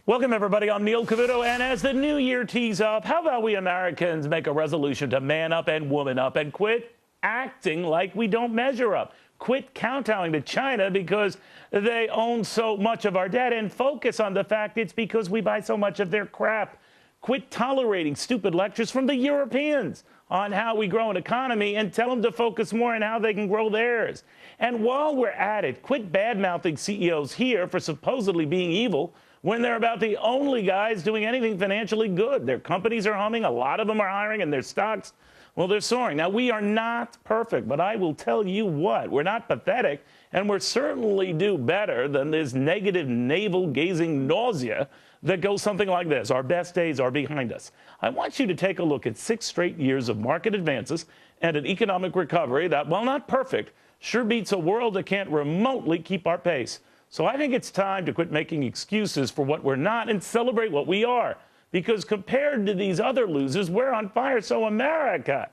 Welcome, everybody. I'm Neil Cavuto, and as the new year tees up, how about we Americans make a resolution to man up and woman up and quit acting like we don't measure up? Quit kowtowing to China because they own so much of our debt and focus on the fact it's because we buy so much of their crap. Quit tolerating stupid lectures from the Europeans on how we grow an economy and tell them to focus more on how they can grow theirs. And while we're at it, quit bad-mouthing CEOs here for supposedly being evil when they're about the only guys doing anything financially good. Their companies are humming, a lot of them are hiring, and their stocks, well, they're soaring. Now, we are not perfect, but I will tell you what, we're not pathetic, and we're certainly do better than this negative navel-gazing nausea that goes something like this. Our best days are behind us. I want you to take a look at 6 straight years of market advances and an economic recovery that, while not perfect, sure beats a world that can't remotely keep our pace. So I think it's time to quit making excuses for what we're not and celebrate what we are. Because compared to these other losers, we're on fire. So America,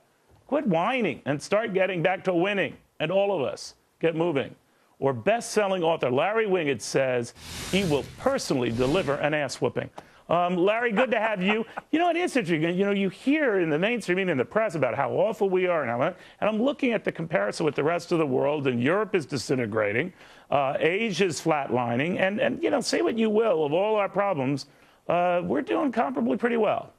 quit whining and start getting back to winning. And all of us, get moving. Or best-selling author Larry Winget says he will personally deliver an ass whooping. Larry, good to have you. You know, it is interesting. You know, you hear in the mainstream and in the press about how awful we are, and I'm looking at the comparison with the rest of the world, and Europe is disintegrating, Asia's flatlining, and you know, say what you will of all our problems, we're doing comparably pretty well.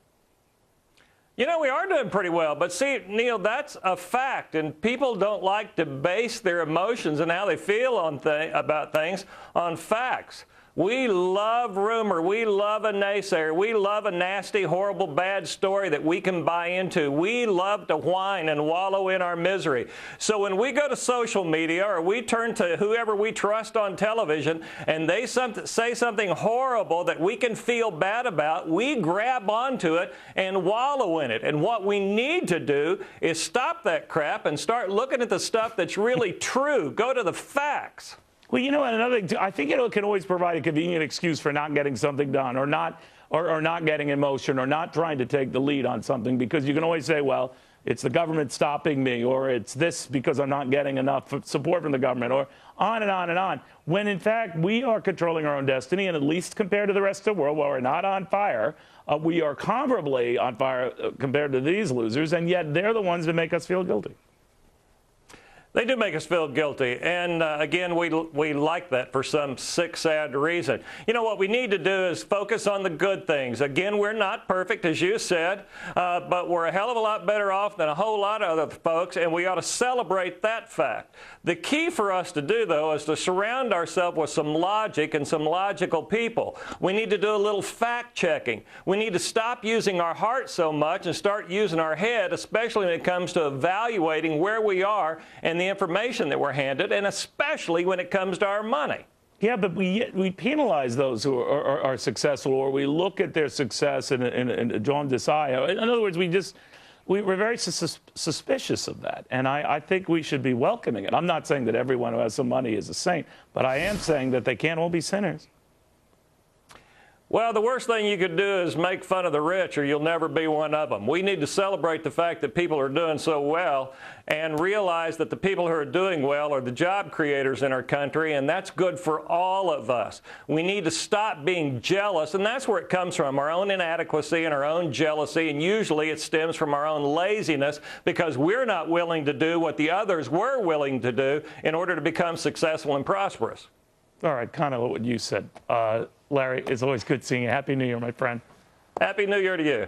You know, we are doing pretty well, but see, Neil, that's a fact, and people don't like to base their emotions and how they feel on about things on facts. We love rumor. We love a naysayer. We love a nasty, horrible, bad story that we can buy into. We love to whine and wallow in our misery. So when we go to social media or we turn to whoever we trust on television and they say something horrible that we can feel bad about, we grab onto it and wallow in it. And what we need to do is stop that crap and start looking at the stuff that's really true. Go to the facts. Well, you know, another thing, I think it can always provide a convenient excuse for not getting something done or not getting in motion or not trying to take the lead on something, because you can always say, well, it's the government stopping me, or it's this because I'm not getting enough support from the government, or on and on and on, when in fact we are controlling our own destiny, and at least compared to the rest of the world, while we're not on fire, we are comparably on fire compared to these losers, and yet they're the ones that make us feel guilty. They do make us feel guilty, and again, we like that for some sick, sad reason. You know, what we need to do is focus on the good things. Again, we're not perfect, as you said, but we're a hell of a lot better off than a whole lot of other folks, and we ought to celebrate that fact. The key for us to do, though, is to surround ourselves with some logic and some logical people. We need to do a little fact-checking. We need to stop using our heart so much and start using our head, especially when it comes to evaluating where we are and the information that we're handed, and especially when it comes to our money. Yeah, but we penalize those who are successful, or we look at their success in jaundiced eye. In other words, we're very suspicious of that, and I think we should be welcoming it. I'm not saying that everyone who has some money is a saint, but I am saying that they can't all be sinners. Well, the worst thing you could do is make fun of the rich, or you'll never be one of them. We need to celebrate the fact that people are doing so well and realize that the people who are doing well are the job creators in our country, and that's good for all of us. We need to stop being jealous, and that's where it comes from, our own inadequacy and our own jealousy, and usually it stems from our own laziness because we're not willing to do what the others were willing to do in order to become successful and prosperous. All right, kind of what you said. Larry, it's always good seeing you. Happy New Year, my friend. Happy New Year to you.